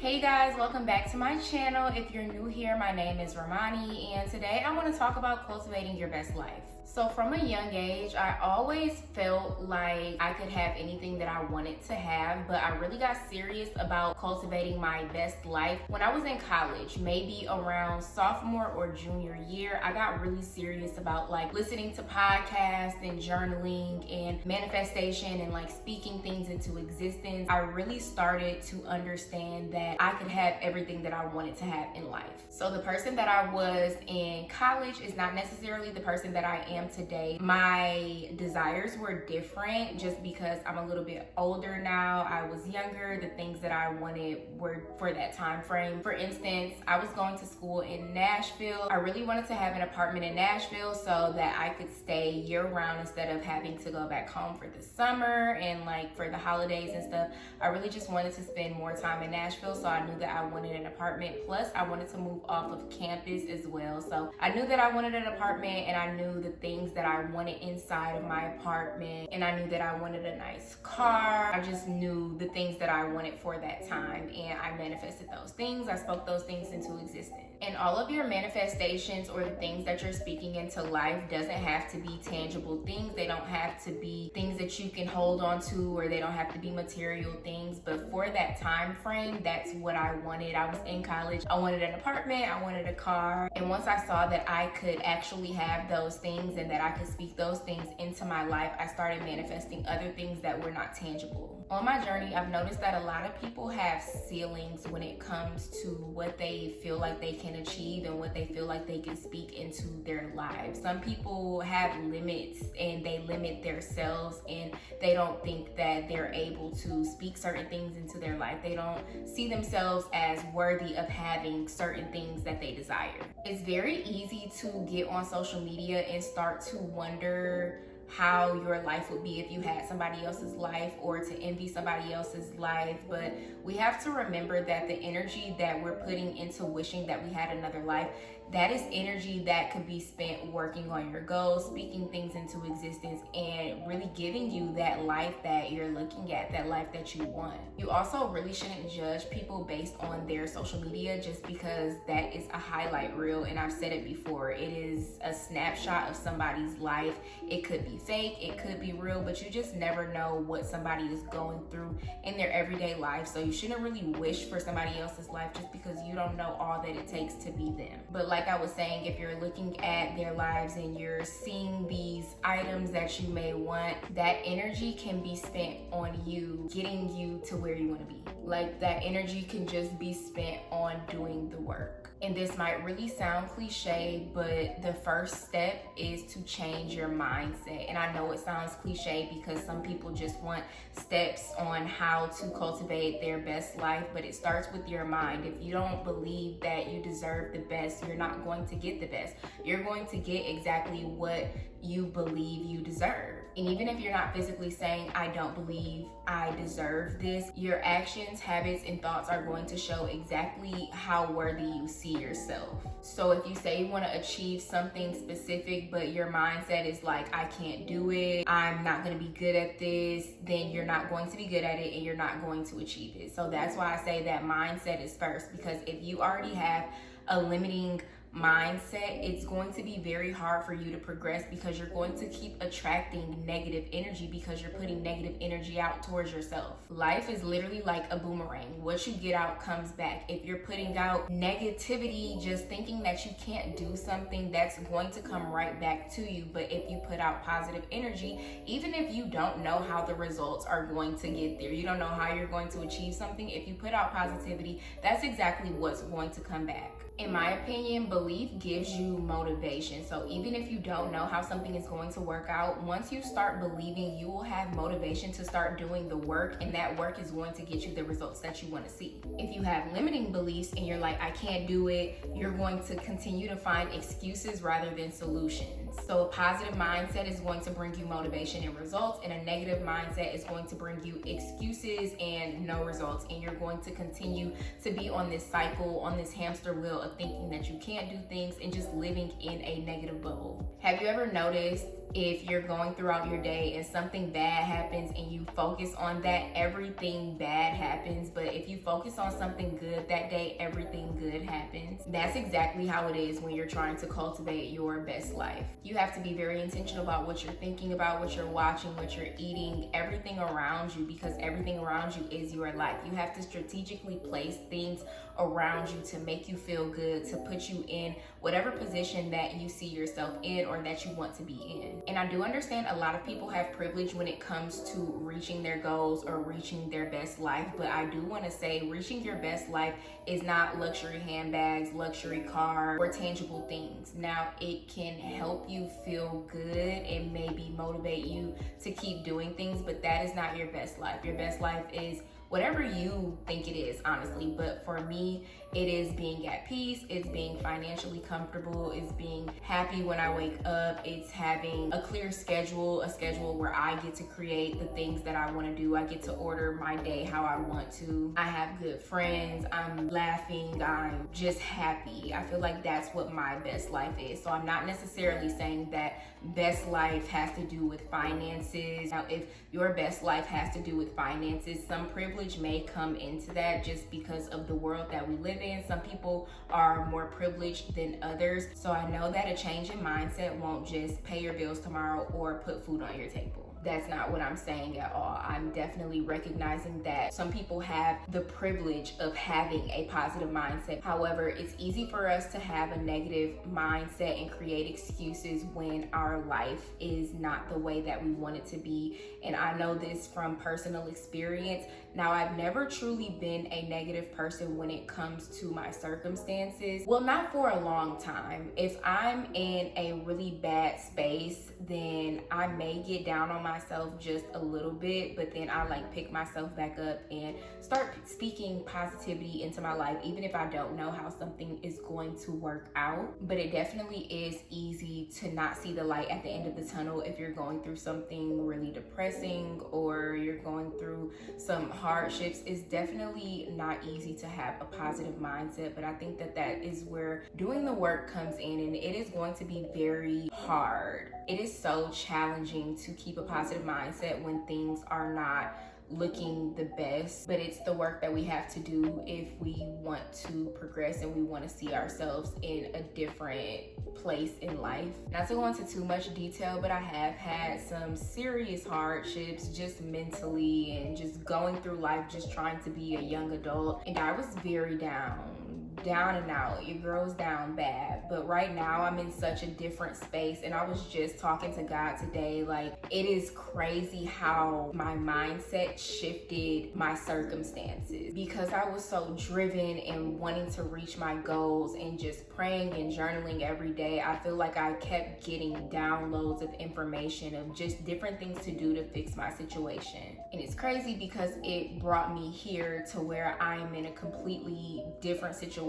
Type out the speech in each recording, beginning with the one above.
Hey guys, welcome back to my channel. If you're new here, my name is Romani, and today I want to talk about cultivating your best life. So from a young age, I always felt like I could have anything that I wanted to have, but I really got serious about cultivating my best life when I was in college, maybe around sophomore or junior year. I got really serious about like listening to podcasts and journaling and manifestation and like speaking things into existence. I really started to understand that I could have everything that I wanted to have in life. So the person that I was in college is not necessarily the person that I am today. My desires were different just because I'm a little bit older now. I was younger. The things that I wanted were for that time frame. For instance, I was going to school in Nashville. I really wanted to have an apartment in Nashville so that I could stay year round instead of having to go back home for the summer and like for the holidays and stuff. I really just wanted to spend more time in Nashville, so I knew that I wanted an apartment. Plus I wanted to move off of campus as well. So I knew that I wanted an apartment, and I knew the things that I wanted inside of my apartment, and I knew that I wanted a nice car. I just knew the things that I wanted for that time, and I manifested those things. I spoke those things into existence. And all of your manifestations or the things that you're speaking into life doesn't have to be tangible things. They don't have to be things that you can hold on to, or they don't have to be material things. But for that time frame, that's what I wanted. I was in college. I wanted an apartment. I wanted a car. And once I saw that I could actually have those things and that I could speak those things into my life, I started manifesting other things that were not tangible. On my journey, I've noticed that a lot of people have ceilings when it comes to what they feel like they can achieve and what they feel like they can speak into their lives. Some people have limits and they limit themselves, and they don't think that they're able to speak certain things into their life. They don't see themselves as worthy of having certain things that they desire. It's very easy to get on social media and start to wonder how your life would be if you had somebody else's life, or to envy somebody else's life. But we have to remember that the energy that we're putting into wishing that we had another life, that is energy that could be spent working on your goals, speaking things into existence, and really giving you that life that you're looking at, that life that you want. You also really shouldn't judge people based on their social media just because that is a highlight reel. And I've said it before, it is a snapshot of somebody's life. It could be fake, it could be real, but you just never know what somebody is going through in their everyday life. So you shouldn't really wish for somebody else's life just because you don't know all that it takes to be them. But like I was saying, if you're looking at their lives and you're seeing these items that you may want, that energy can be spent on you, getting you to where you want to be. Like that energy can just be spent on doing the work. And this might really sound cliche, but the first step is to change your mindset. And I know it sounds cliche because some people just want steps on how to cultivate their best life, but it starts with your mind. If you don't believe that you deserve the best, you're not going to get the best. You're going to get exactly what you believe you deserve. And even if you're not physically saying, I don't believe I deserve this, your actions, habits, and thoughts are going to show exactly how worthy you see yourself. So if you say you want to achieve something specific, but your mindset is like, I can't do it, I'm not going to be good at this, then you're not going to be good at it and you're not going to achieve it. So that's why I say that mindset is first, because if you already have a limiting mindset, it's going to be very hard for you to progress, because you're going to keep attracting negative energy because you're putting negative energy out towards yourself. Life is literally like a boomerang. What you get out comes back. If you're putting out negativity, just thinking that you can't do something, that's going to come right back to you. But if you put out positive energy, even if you don't know how the results are going to get there, you don't know how you're going to achieve something, if you put out positivity, that's exactly what's going to come back. In my opinion, belief gives you motivation. So even if you don't know how something is going to work out, once you start believing, you will have motivation to start doing the work, and that work is going to get you the results that you want to see. If you have limiting beliefs and you're like, I can't do it, you're going to continue to find excuses rather than solutions. So a positive mindset is going to bring you motivation and results, and a negative mindset is going to bring you excuses and no results. And you're going to continue to be on this cycle, on this hamster wheel of thinking that you can't do things and just living in a negative bubble. Have you ever noticed if you're going throughout your day and something bad happens and you focus on that, everything bad happens? But if you focus on something good that day, everything good happens. That's exactly how it is when you're trying to cultivate your best life. You have to be very intentional about what you're thinking about, what you're watching, what you're eating, everything around you, because everything around you is your life. You have to strategically place things around you to make you feel good, to put you in whatever position that you see yourself in or that you want to be in. And I do understand a lot of people have privilege when it comes to reaching their goals or reaching their best life, but I do want to say reaching your best life is not luxury handbags, luxury cars, or tangible things. Now, it can help you feel good and maybe motivate you to keep doing things, but that is not your best life. Your best life is whatever you think it is, honestly. But for me, it is being at peace, it's being financially comfortable, it's being happy when I wake up, it's having a clear schedule, a schedule where I get to create the things that I want to do. I get to order my day how I want to. I have good friends, I'm laughing, I'm just happy. I feel like that's what my best life is. So I'm not necessarily saying that best life has to do with finances. Now, if your best life has to do with finances, some privilege may come into that just because of the world that we live in. Some people are more privileged than others. So I know that a change in mindset won't just pay your bills tomorrow or put food on your table. That's not what I'm saying at all. I'm definitely recognizing that some people have the privilege of having a positive mindset. However, it's easy for us to have a negative mindset and create excuses when our life is not the way that we want it to be. And I know this from personal experience. Now, I've never truly been a negative person when it comes to my circumstances. Well, not for a long time. If I'm in a really bad space, then I may get down on myself just a little bit, but then I pick myself back up and start speaking positivity into my life, even if I don't know how something is going to work out. But it definitely is easy to not see the light at the end of the tunnel if you're going through something really depressing or you're going through some hardships. It's definitely not easy to have a positive mindset, but I think that that is where doing the work comes in, and it is going to be very hard. It is so challenging to keep a positive mindset when things are not looking the best, but it's the work that we have to do if we want to progress and we want to see ourselves in a different place in life. Not to go into too much detail, but I have had some serious hardships just mentally and just going through life, just trying to be a young adult, and I was very down and out. Your girl's down bad. But right now I'm in such a different space, and I was just talking to God today. It is crazy how my mindset shifted my circumstances, because I was so driven and wanting to reach my goals and just praying and journaling every day. I feel like I kept getting downloads of information of just different things to do to fix my situation. And it's crazy because it brought me here to where I'm in a completely different situation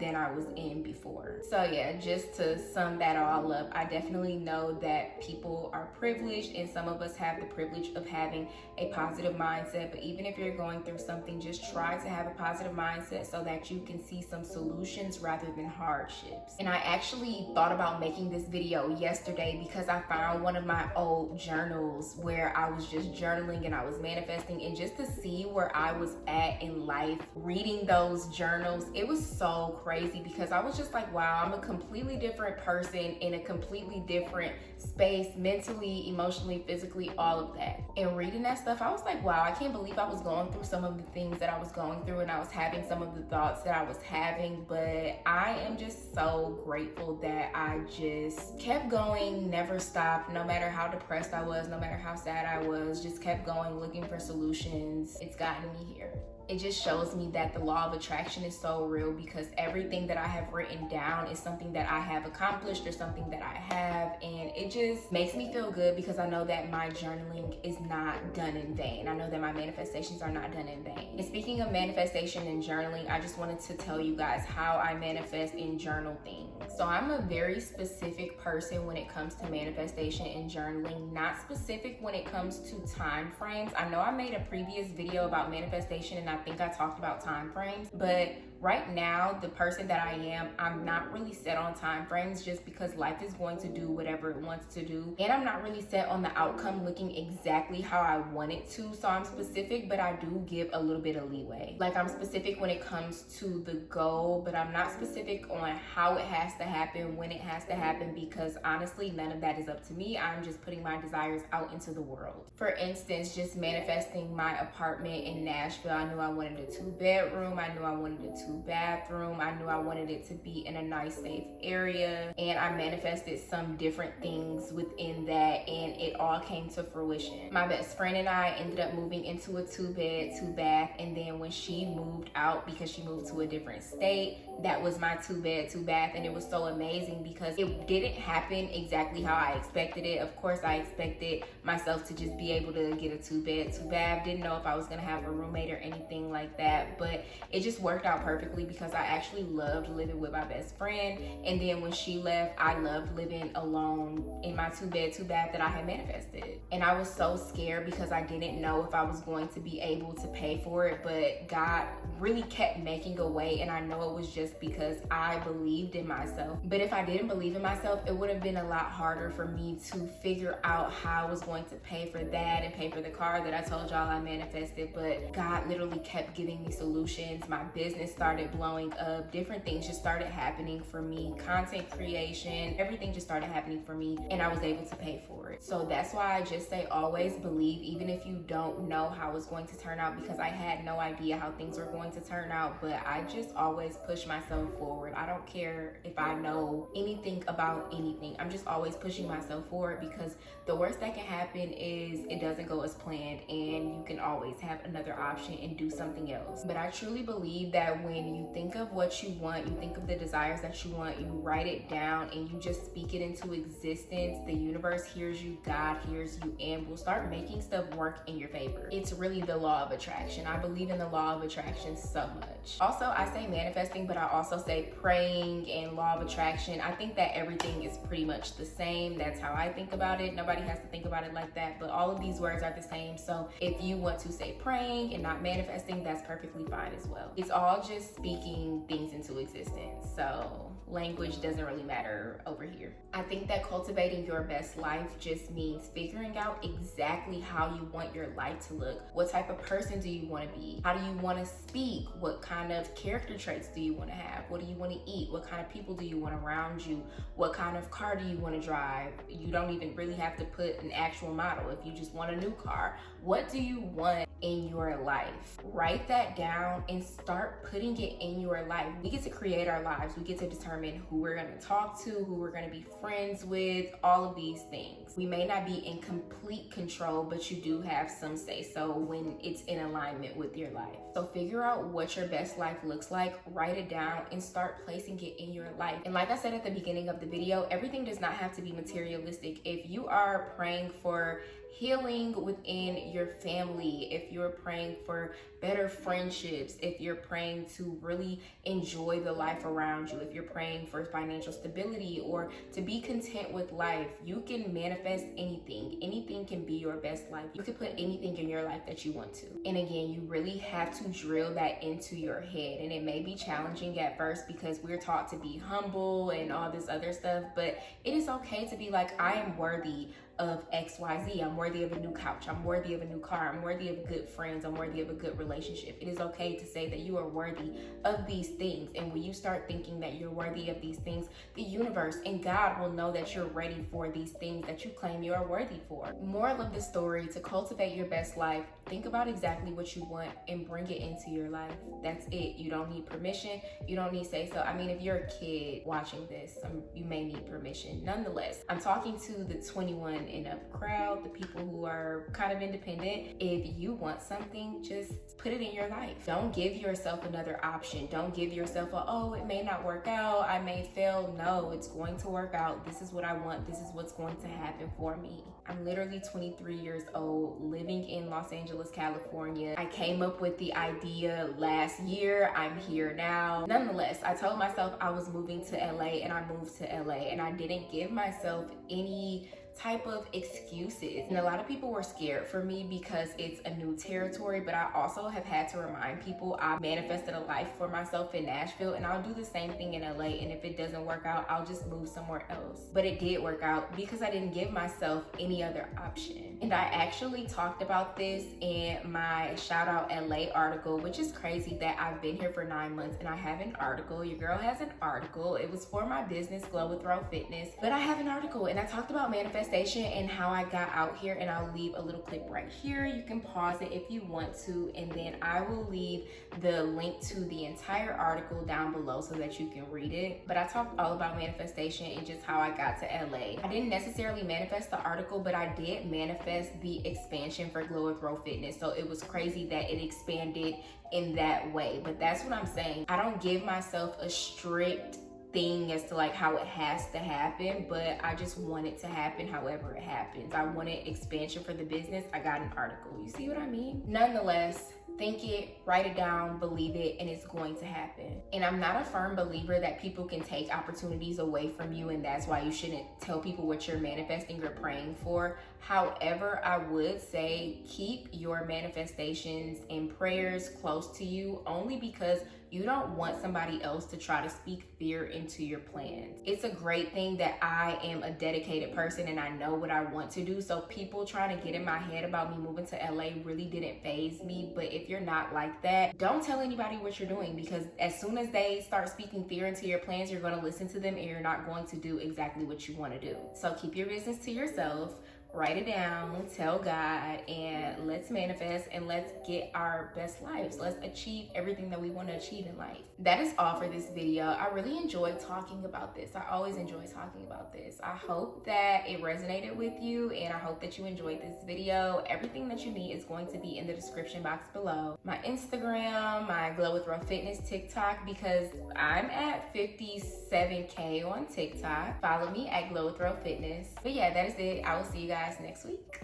than I was in before. So yeah, just to sum that all up, I definitely know that people are privileged, and some of us have the privilege of having a positive mindset. But even if you're going through something, just try to have a positive mindset so that you can see some solutions rather than hardships. And I actually thought about making this video yesterday because I found one of my old journals where I was just journaling and I was manifesting, and just to see where I was at in life, reading those journals, it was so crazy because I was just like, wow, I'm a completely different person in a completely different space, mentally, emotionally, physically, all of that. And reading that stuff, I was like, wow, I can't believe I was going through some of the things that I was going through, and I was having some of the thoughts that I was having. But I am just so grateful that I just kept going, never stopped, no matter how depressed I was, no matter how sad I was, just kept going, looking for solutions. It's gotten me here. It just shows me that the law of attraction is so real, because everything that I have written down is something that I have accomplished or something that I have, and it just makes me feel good because I know that my journaling is not done in vain. I know that my manifestations are not done in vain. And speaking of manifestation and journaling, I just wanted to tell you guys how I manifest and journal things. So I'm a very specific person when it comes to manifestation and journaling, not specific when it comes to time frames. I know I made a previous video about manifestation and I think I talked about time frames, but right now, the person that I am, I'm not really set on time frames just because life is going to do whatever it wants to do. And I'm not really set on the outcome looking exactly how I want it to. So I'm specific, but I do give a little bit of leeway. Like, I'm specific when it comes to the goal, but I'm not specific on how it has to happen, when it has to happen, because honestly, none of that is up to me. I'm just putting my desires out into the world. For instance, just manifesting my apartment in Nashville. I knew I wanted a 2-bedroom. I knew I wanted a 2-bathroom. I knew I wanted it to be in a nice, safe area. And I manifested some different things within that, and it all came to fruition. My best friend and I ended up moving into a 2-bed, 2-bath, and then when she moved out because she moved to a different state, that was my 2-bed, 2-bath, and it was so amazing because it didn't happen exactly how I expected it. Of course, I expected myself to just be able to get a 2-bed, 2-bath. Didn't know if I was gonna have a roommate or anything like that, but it just worked out perfectly because I actually loved living with my best friend. And then when she left, I loved living alone in my 2-bed, 2-bath that I had manifested. And I was so scared because I didn't know if I was going to be able to pay for it, but God really kept making a way, and I know it was just because I believed in myself. But if I didn't believe in myself, it would have been a lot harder for me to figure out how I was going to pay for that and pay for the car that I told y'all I manifested. But God literally kept giving me solutions. My business started blowing up. Different things just started happening for me. Content creation, everything just started happening for me, and I was able to pay for it. So that's why I just say always believe, even if you don't know how it's going to turn out, because I had no idea how things were going to turn out, but I just always push myself forward. I don't care if I know anything about anything. I'm just always pushing myself forward, because the worst that can happen is it doesn't go as planned, and you can always have another option and do something else. But I truly believe that when you think of what you want, you think of the desires that you want, you write it down and you just speak it into existence, the universe hears you, God hears you, and will start making stuff work in your favor. It's really the law of attraction. I believe in the law of attraction so much. Also, I say manifesting, but I also say praying and law of attraction. I think that everything is pretty much the same. That's how I think about it. Nobody has to think about it like that, but all of these words are the same. So if you want to say praying and not manifesting, that's perfectly fine as well. It's all just speaking things into existence. So language doesn't really matter over here. I think that cultivating your best life just means figuring out exactly how you want your life to look. What type of person do you want to be? How do you want to speak? What kind of character traits do you want to have? What do you want to eat? What kind of people do you want around you? What kind of car do you want to drive? You don't even really have to put an actual model if you just want a new car. What do you want in your life? Write that down and start putting it in your life. We get to create our lives. We get to determine who we're going to talk to, who we're going to be friends with, all of these things. We may not be in complete control, but you do have some say so when it's in alignment with your life. So figure out what your best life looks like, write it down, and start placing it in your life. And like I said at the beginning of the video, everything does not have to be materialistic. If you are praying for healing within your family, if you're praying for better friendships, if you're praying to really enjoy the life around you, if you're praying for financial stability or to be content with life, you can manifest anything. Anything can be your best life. You can put anything in your life that you want to. And again, you really have to drill that into your head. And it may be challenging at first because we're taught to be humble and all this other stuff, but it is okay to be like, I am worthy of XYZ. I'm worthy of a new couch. I'm worthy of a new car. I'm worthy of good friends. I'm worthy of a good relationship. It is okay to say that you are worthy of these things. And when you start thinking that you're worthy of these things, the universe and God will know that you're ready for these things that you claim you are worthy for. Moral of the story: to cultivate your best life, think about exactly what you want and bring it into your life. That's it. You don't need permission. You don't need say so. I mean, if you're a kid watching this, you may need permission. Nonetheless, I'm talking to the 21 and up crowd, the people who are kind of independent. If you want something, just put it in your life. Don't give yourself another option. Don't give yourself oh, it may not work out, I may fail. No, it's going to work out. This is what I want. This is what's going to happen for me. I'm literally 23 years old, living in Los Angeles, California. I came up with the idea last year. I'm here now. Nonetheless, I told myself I was moving to LA, and I moved to LA, and I didn't give myself any type of excuses. And a lot of people were scared for me because it's a new territory, but I also have had to remind people I manifested a life for myself in Nashville, and I'll do the same thing in LA, and if it doesn't work out, I'll just move somewhere else. But it did work out because I didn't give myself any other option. And I actually talked about this in my ShoutoutLA article, which is crazy that I've been here for 9 months and I have an article. Your girl has an article. It was for my business, Glow with Throw Fitness, but I have an article, and I talked about manifestation and how I got out here, and I'll leave a little clip right here. You can pause it if you want to, and then I will leave the link to the entire article down below so that you can read it. But I talked all about manifestation and just how I got to LA. I didn't necessarily manifest the article, but I did manifest the expansion for Glow with Throw Fitness. So it was crazy that it expanded in that way. But that's what I'm saying. I don't give myself a strict thing as to like how it has to happen, but I just want it to happen however it happens. I wanted expansion for the business. I got an article. You see what I mean? Nonetheless, think it, write it down, believe it, and it's going to happen. And I'm not a firm believer that people can take opportunities away from you, and that's why you shouldn't tell people what you're manifesting or praying for. However, I would say keep your manifestations and prayers close to you, only because you don't want somebody else to try to speak fear into your plans. It's a great thing that I am a dedicated person and I know what I want to do. So people trying to get in my head about me moving to LA really didn't faze me. But if you're not like that, don't tell anybody what you're doing, because as soon as they start speaking fear into your plans, you're going to listen to them and you're not going to do exactly what you want to do. So keep your business to yourself. Write it down, tell God, and let's manifest and let's get our best lives. Let's achieve everything that we want to achieve in life. That is all for this video. I really enjoyed talking about this. I always enjoy talking about this. I hope that it resonated with you, and I hope that you enjoyed this video. Everything that you need is going to be in the description box below. My Instagram, my Glow with Throw Fitness TikTok, because I'm at 57K on TikTok. Follow me at Glow with Throw Fitness. But yeah, that is it. I will see you guys next week.